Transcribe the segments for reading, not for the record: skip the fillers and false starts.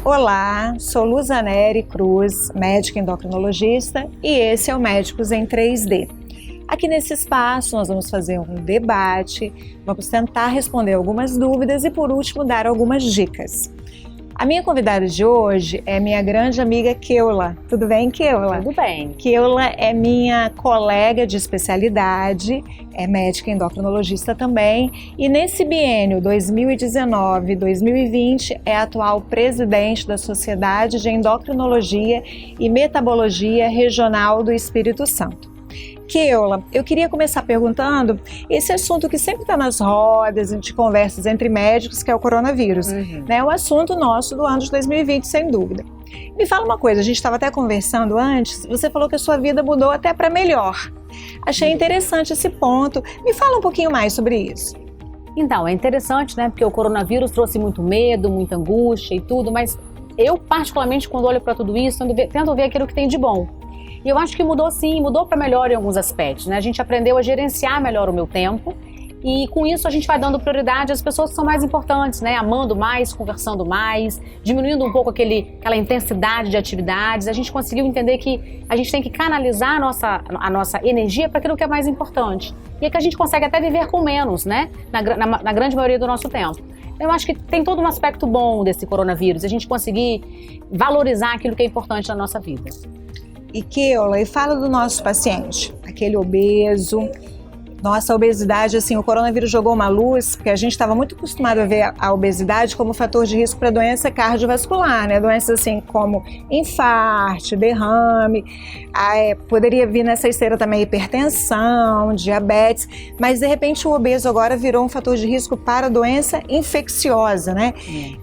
Olá, sou Luza Neri Cruz, médica endocrinologista, e esse é o Médicos em 3D. Aqui nesse espaço nós vamos fazer um debate, vamos tentar responder algumas dúvidas e por último dar algumas dicas. A minha convidada de hoje é minha grande amiga Keula. Tudo bem, Keula? Tudo bem. Keula é minha colega de especialidade, é médica endocrinologista também, e nesse biênio 2019-2020 é a atual presidente da Sociedade de Endocrinologia e Metabologia Regional do Espírito Santo. Keula, eu queria começar perguntando esse assunto que sempre está nas rodas de conversas entre médicos, que é o coronavírus, né? O assunto nosso do ano de 2020, sem dúvida. Me fala uma coisa, a gente estava até conversando antes, você falou que a sua vida mudou até para melhor. Achei interessante esse ponto. Me fala um pouquinho mais sobre isso. Então, é interessante, né? Porque o coronavírus trouxe muito medo, muita angústia e tudo, mas eu, particularmente, quando olho para tudo isso, tento ver aquilo que tem de bom. E eu acho que mudou sim, mudou para melhor em alguns aspectos, né? A gente aprendeu a gerenciar melhor o meu tempo e com isso a gente vai dando prioridade às pessoas que são mais importantes, né? Amando mais, conversando mais, diminuindo um pouco aquela intensidade de atividades. A gente conseguiu entender que a gente tem que canalizar a nossa energia para aquilo que é mais importante. E é que a gente consegue até viver com menos, né? Na grande maioria do nosso tempo. Eu acho que tem todo um aspecto bom desse coronavírus, a gente conseguir valorizar aquilo que é importante na nossa vida. E Keula, e fala do nosso paciente, aquele obeso. Nossa, a obesidade, assim, o coronavírus jogou uma luz, porque a gente estava muito acostumado a ver a obesidade como fator de risco para doença cardiovascular, né? Doenças assim como infarto, derrame, poderia vir nessa esteira também hipertensão, diabetes, mas de repente o obeso agora virou um fator de risco para doença infecciosa, né?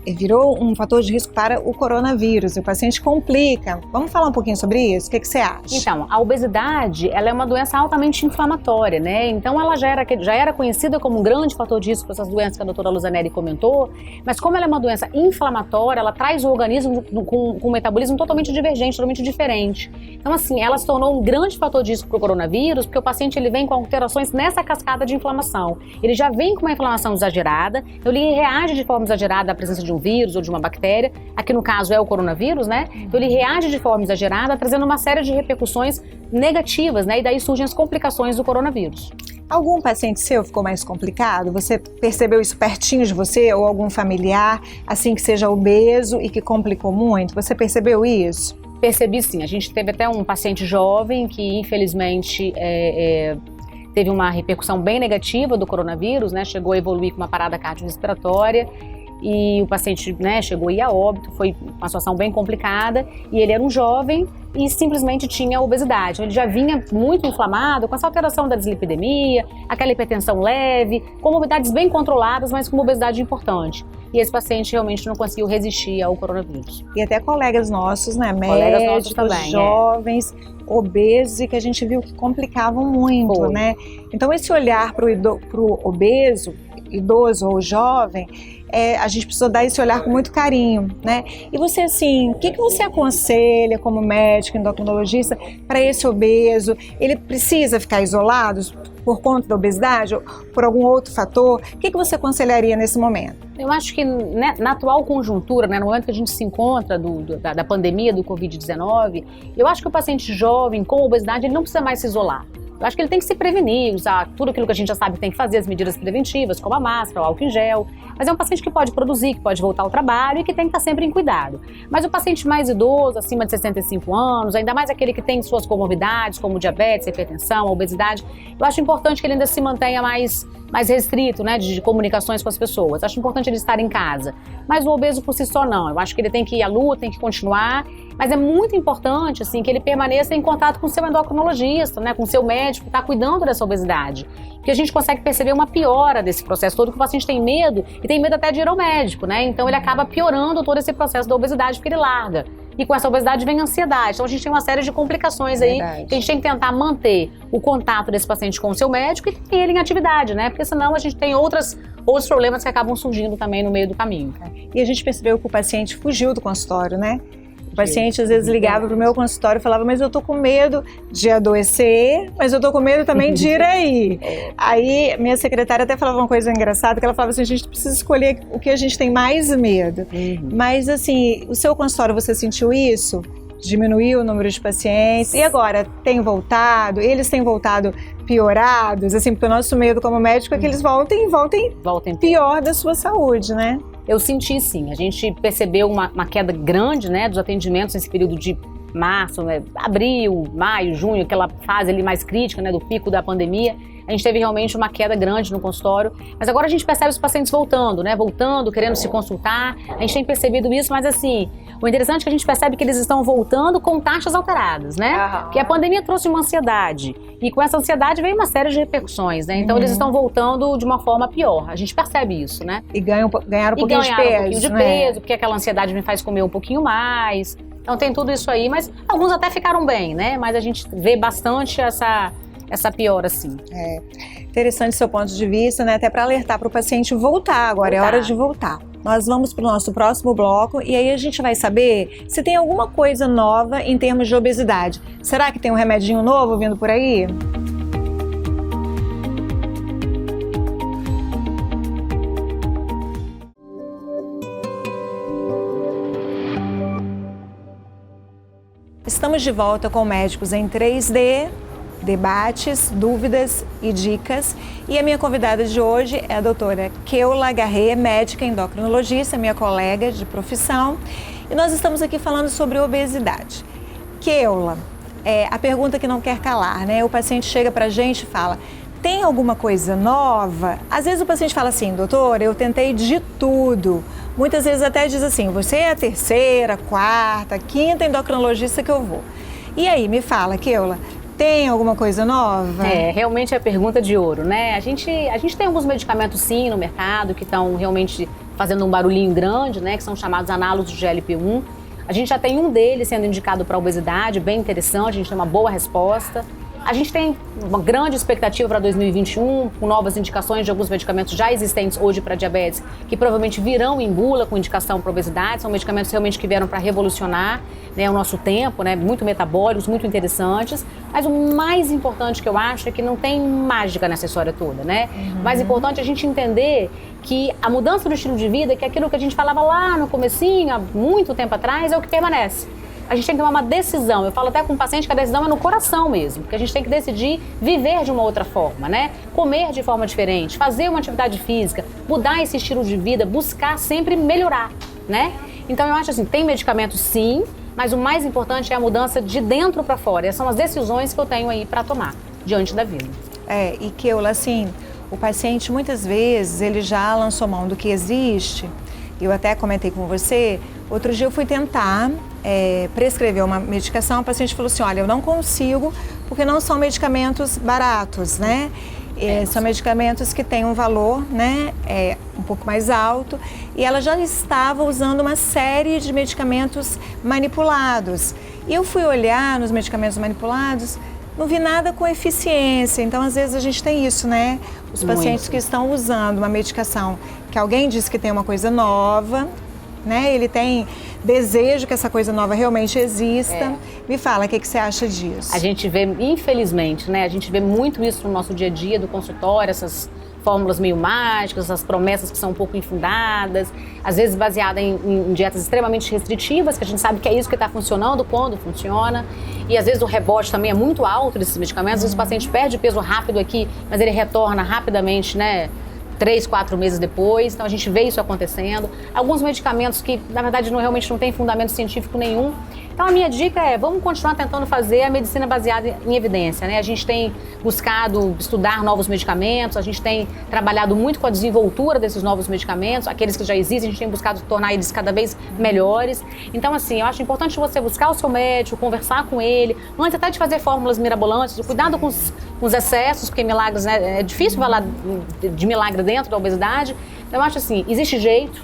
Virou um fator de risco para o coronavírus, e o paciente complica. Vamos falar um pouquinho sobre isso? O que você acha? Então, a obesidade, ela é uma doença altamente inflamatória, né? Então ela já era conhecida como um grande fator de risco para essas doenças que a doutora Luza Neri comentou, mas como ela é uma doença inflamatória, ela traz o organismo com um metabolismo totalmente divergente, totalmente diferente. Então assim, ela se tornou um grande fator de risco para o coronavírus, porque o paciente ele vem com alterações nessa cascada de inflamação. Ele já vem com uma inflamação exagerada, então ele reage de forma exagerada à presença de um vírus ou de uma bactéria, aqui no caso é o coronavírus, né? Então ele reage de forma exagerada, trazendo uma série de repercussões negativas, né? E daí surgem as complicações do coronavírus. Algum paciente seu ficou mais complicado? Você percebeu isso pertinho de você ou algum familiar, assim que seja obeso e que complicou muito? Você percebeu isso? Percebi sim. A gente teve até um paciente jovem que infelizmente teve uma repercussão bem negativa do coronavírus, né? Chegou a evoluir com uma parada cardiorrespiratória. E o paciente, né, chegou a ir a óbito, foi uma situação bem complicada, e ele era um jovem e simplesmente tinha obesidade. Ele já vinha muito inflamado, com essa alteração da dislipidemia, aquela hipertensão leve, comorbidades bem controladas, mas com uma obesidade importante. E esse paciente realmente não conseguiu resistir ao coronavírus. E até colegas nossos, né, médicos, também, jovens, obesos, e que a gente viu que complicavam muito, né? Então esse olhar para o obeso, idoso ou jovem, a gente precisa dar esse olhar com muito carinho, né? E você, assim, o que você aconselha como médico, endocrinologista, para esse obeso? Ele precisa ficar isolado por conta da obesidade ou por algum outro fator? O que você aconselharia nesse momento? Eu acho que, né, na atual conjuntura, né, no momento que a gente se encontra da pandemia do Covid-19, eu acho que o paciente jovem com obesidade ele não precisa mais se isolar. Eu acho que ele tem que se prevenir, usar tudo aquilo que a gente já sabe que tem que fazer, as medidas preventivas, como a máscara, o álcool em gel. Mas é um paciente que pode produzir, que pode voltar ao trabalho e que tem que estar sempre em cuidado. Mas o paciente mais idoso, acima de 65 anos, ainda mais aquele que tem suas comorbidades, como diabetes, hipertensão, obesidade, eu acho importante que ele ainda se mantenha mais restrito, né, de comunicações com as pessoas. Acho importante ele estar em casa. Mas o obeso por si só não. Eu acho que ele tem que ir à luta, tem que continuar. Mas é muito importante, assim, que ele permaneça em contato com o seu endocrinologista, né, com o seu médico que está cuidando dessa obesidade. Porque a gente consegue perceber uma piora desse processo todo, que o paciente tem medo, e tem medo até de ir ao médico, né? Então ele acaba piorando todo esse processo da obesidade, porque ele larga. E com essa obesidade vem a ansiedade. Então a gente tem uma série de complicações aí, que a gente tem que tentar manter o contato desse paciente com o seu médico e ter ele em atividade, né? Porque senão a gente tem outros problemas que acabam surgindo também no meio do caminho. E a gente percebeu que o paciente fugiu do consultório, né? O paciente às vezes ligava para o meu consultório e falava, mas eu tô com medo de adoecer, mas eu tô com medo também de ir aí. Aí minha secretária até falava uma coisa engraçada, que ela falava assim, a gente precisa escolher o que a gente tem mais medo. Mas assim, o seu consultório, você sentiu isso? Diminuiu o número de pacientes? E agora, tem voltado? Eles têm voltado piorados? Assim, porque o nosso medo como médico é que eles voltem pior da sua saúde, né? Eu senti sim, a gente percebeu uma queda grande, né, dos atendimentos nesse período de março, né, abril, maio, junho, aquela fase ali mais crítica, né, do pico da pandemia. A gente teve realmente uma queda grande no consultório, mas agora a gente percebe os pacientes voltando, né, querendo se consultar. A gente tem percebido isso, mas assim, o interessante é que a gente percebe que eles estão voltando com taxas alteradas, né? Porque a pandemia trouxe uma ansiedade e com essa ansiedade veio uma série de repercussões, né? Então eles estão voltando de uma forma pior. A gente percebe isso, né? E ganharam um pouquinho de peso, porque aquela ansiedade me faz comer um pouquinho mais. Então tem tudo isso aí, mas alguns até ficaram bem, né? Mas a gente vê bastante essa piora, assim. É interessante seu ponto de vista, né? Até para alertar para o paciente voltar. Agora é hora de voltar. Nós vamos para o nosso próximo bloco e aí a gente vai saber se tem alguma coisa nova em termos de obesidade. Será que tem um remedinho novo vindo por aí? Estamos de volta com Médicos em 3D, debates, dúvidas e dicas. E a minha convidada de hoje é a doutora Keula Garret, médica endocrinologista, minha colega de profissão. E nós estamos aqui falando sobre obesidade. Keula, a pergunta que não quer calar, né? O paciente chega pra gente e fala, tem alguma coisa nova? Às vezes o paciente fala assim, doutora, eu tentei de tudo. Muitas vezes até diz assim, você é a terceira, quarta, quinta endocrinologista que eu vou. E aí, me fala, Keula, tem alguma coisa nova? Realmente é a pergunta de ouro, né? A gente tem alguns medicamentos sim no mercado que estão realmente fazendo um barulhinho grande, né? Que são chamados análogos de GLP-1. A gente já tem um deles sendo indicado para obesidade, bem interessante, a gente tem uma boa resposta. A gente tem uma grande expectativa para 2021, com novas indicações de alguns medicamentos já existentes hoje para diabetes, que provavelmente virão em bula com indicação para obesidade. São medicamentos realmente que vieram para revolucionar, né, o nosso tempo, né, muito metabólicos, muito interessantes. Mas o mais importante que eu acho é que não tem mágica nessa história toda, né? O mais importante é a gente entender que a mudança do estilo de vida, que é aquilo que a gente falava lá no comecinho, há muito tempo atrás, é o que permanece. A gente tem que tomar uma decisão. Eu falo até com o paciente que a decisão é no coração mesmo, porque a gente tem que decidir viver de uma outra forma, né? Comer de forma diferente, fazer uma atividade física, mudar esse estilo de vida, buscar sempre melhorar, né? Então eu acho assim, tem medicamento sim, mas o mais importante é a mudança de dentro para fora. Essas são as decisões que eu tenho aí para tomar diante da vida. E Keula, assim, o paciente muitas vezes ele já lançou mão do que existe. Eu até comentei com você, outro dia eu fui tentar prescrever uma medicação, o paciente falou assim, olha, eu não consigo, porque não são medicamentos baratos, né? São medicamentos que têm um valor, né, um pouco mais alto, e ela já estava usando uma série de medicamentos manipulados. E eu fui olhar nos medicamentos manipulados, não vi nada com eficiência, então às vezes a gente tem isso, né? Os pacientes que estão usando uma medicação que alguém diz que tem uma coisa nova, né? Ele tem desejo que essa coisa nova realmente exista. Me fala, o que você acha disso? A gente vê, infelizmente, né? A gente vê muito isso no nosso dia a dia do consultório, essas fórmulas meio mágicas, essas promessas que são um pouco infundadas, às vezes baseadas em dietas extremamente restritivas, que a gente sabe que é isso que está funcionando, quando funciona. E às vezes o rebote também é muito alto desses medicamentos, às vezes o paciente perde peso rápido aqui, mas ele retorna rapidamente, né? 3, 4 meses depois, então a gente vê isso acontecendo. Alguns medicamentos que, na verdade, realmente não tem fundamento científico nenhum. Então a minha dica é, vamos continuar tentando fazer a medicina baseada em evidência, né? A gente tem buscado estudar novos medicamentos, a gente tem trabalhado muito com a desenvoltura desses novos medicamentos, aqueles que já existem, a gente tem buscado tornar eles cada vez melhores. Então, assim, eu acho importante você buscar o seu médico, conversar com ele, antes até de fazer fórmulas mirabolantes, cuidado com os excessos, porque milagres, né? É difícil falar de milagre dentro da obesidade. Então, eu acho assim, existe jeito,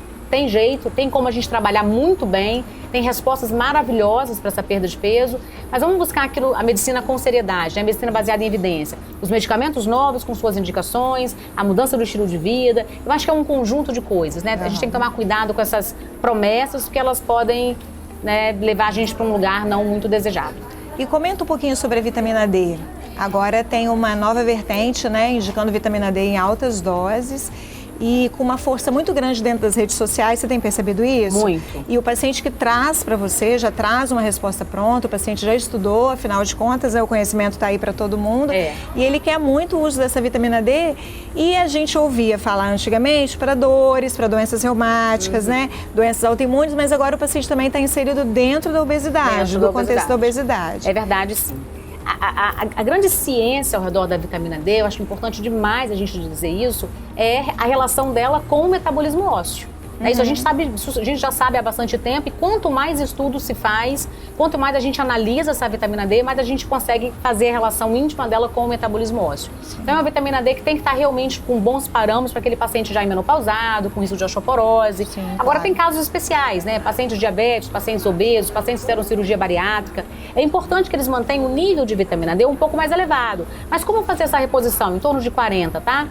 tem como a gente trabalhar muito bem, tem respostas maravilhosas para essa perda de peso, mas vamos buscar a medicina com seriedade, né? A medicina baseada em evidência. Os medicamentos novos com suas indicações, a mudança do estilo de vida, eu acho que é um conjunto de coisas, né? A gente tem que tomar cuidado com essas promessas, porque elas podem né, levar a gente para um lugar não muito desejado. E comenta um pouquinho sobre a vitamina D. Agora tem uma nova vertente, né, indicando vitamina D em altas doses e com uma força muito grande dentro das redes sociais. Você tem percebido isso? Muito. E o paciente que traz para você já traz uma resposta pronta, o paciente já estudou, afinal de contas, o conhecimento está aí para todo mundo. É. E ele quer muito o uso dessa vitamina D e a gente ouvia falar antigamente para dores, para doenças reumáticas, né, doenças autoimunes, mas agora o paciente também está inserido dentro da obesidade, do contexto da obesidade. É verdade, sim. A grande ciência ao redor da vitamina D, eu acho importante demais a gente dizer isso, é a relação dela com o metabolismo ósseo. Isso a gente já sabe há bastante tempo, e quanto mais estudo se faz, quanto mais a gente analisa essa vitamina D, mais a gente consegue fazer a relação íntima dela com o metabolismo ósseo. Sim. Então é uma vitamina D que tem que estar realmente com bons parâmetros para aquele paciente já menopausado, com risco de osteoporose. Sim, Agora claro. Tem casos especiais, né? Pacientes diabéticos, pacientes obesos, pacientes que fizeram cirurgia bariátrica. É importante que eles mantenham o nível de vitamina D um pouco mais elevado. Mas como fazer essa reposição? Em torno de 40, tá?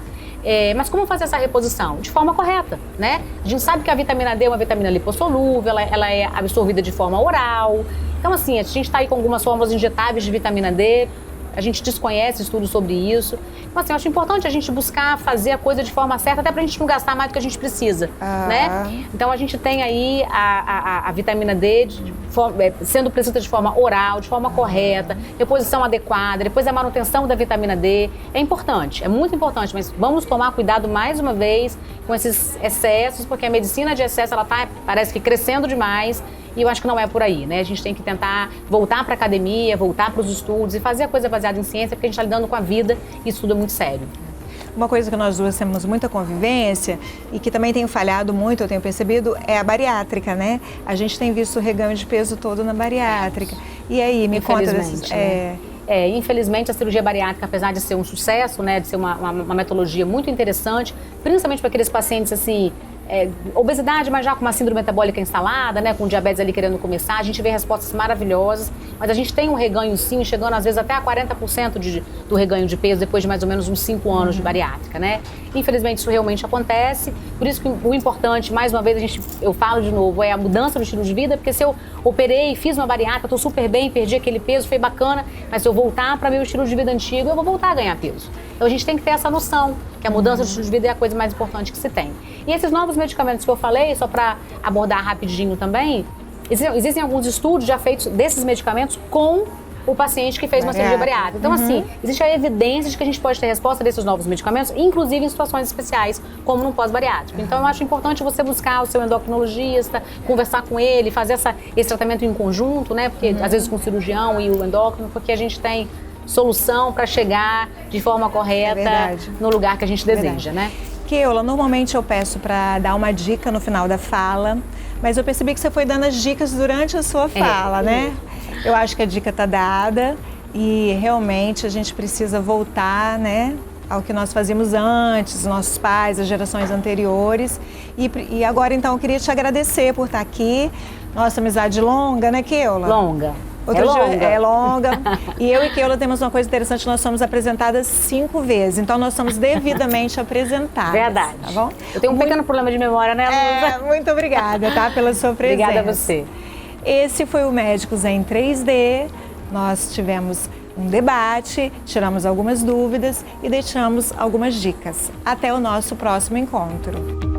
Mas como fazer essa reposição? De forma correta, né? A gente sabe que a vitamina D é uma vitamina lipossolúvel, ela é absorvida de forma oral. Então, assim, a gente está aí com algumas fórmulas injetáveis de vitamina D, a gente desconhece estudos sobre isso. Então, assim, eu acho importante a gente buscar fazer a coisa de forma certa, até pra gente não gastar mais do que a gente precisa, né? Então, a gente tem aí a vitamina D sendo prescrita de forma oral, de forma correta, reposição adequada, depois a manutenção da vitamina D. É importante, é muito importante, mas vamos tomar cuidado mais uma vez com esses excessos, porque a medicina de excesso, ela tá, parece que crescendo demais. E eu acho que não é por aí, né? A gente tem que tentar voltar para a academia, voltar para os estudos e fazer a coisa baseada em ciência, porque a gente está lidando com a vida e isso tudo é muito sério. Uma coisa que nós duas temos muita convivência e que também tenho falhado muito, eu tenho percebido, é a bariátrica, né? A gente tem visto o reganho de peso todo na bariátrica. E aí, me conta desses... Infelizmente, a cirurgia bariátrica, apesar de ser um sucesso, né, de ser uma metodologia muito interessante, principalmente para aqueles pacientes, assim, obesidade, mas já com uma síndrome metabólica instalada, né, com diabetes ali querendo começar, a gente vê respostas maravilhosas, mas a gente tem um reganho sim, chegando às vezes até a 40% do reganho de peso depois de mais ou menos uns 5 anos de bariátrica, né? Infelizmente isso realmente acontece, por isso que o importante, mais uma vez, eu falo de novo, é a mudança do estilo de vida, porque se eu operei, fiz uma bariátrica, estou super bem, perdi aquele peso, foi bacana, mas se eu voltar para meu estilo de vida antigo, eu vou voltar a ganhar peso. Então a gente tem que ter essa noção, que a mudança do estilo de vida é a coisa mais importante que se tem. E esses novos medicamentos que eu falei, só para abordar rapidinho também, existem alguns estudos já feitos desses medicamentos com o paciente que fez uma cirurgia bariátrica. Então, assim, existe a evidência de que a gente pode ter resposta desses novos medicamentos, inclusive em situações especiais, como no pós-bariátrico. Então, eu acho importante você buscar o seu endocrinologista, conversar com ele, fazer esse tratamento em conjunto, né? Porque, às vezes, com o cirurgião e o endócrino, porque a gente tem solução para chegar de forma correta no lugar que a gente deseja, né? Keola, normalmente eu peço para dar uma dica no final da fala, mas eu percebi que você foi dando as dicas durante a sua fala, né? Eu acho que a dica está dada e realmente a gente precisa voltar, né, ao que nós fazíamos antes, nossos pais, as gerações anteriores. E agora, então, eu queria te agradecer por estar aqui. Nossa amizade longa, né, Keola? Longa. É longa. E eu e Keola temos uma coisa interessante, nós somos apresentadas 5 vezes, então nós somos devidamente apresentadas. Verdade. Tá bom? Eu tenho um pequeno problema de memória, né, Luísa? Muito obrigada, tá, pela sua presença. Obrigada a você. Esse foi o Médicos em 3D. Nós tivemos um debate, tiramos algumas dúvidas e deixamos algumas dicas. Até o nosso próximo encontro.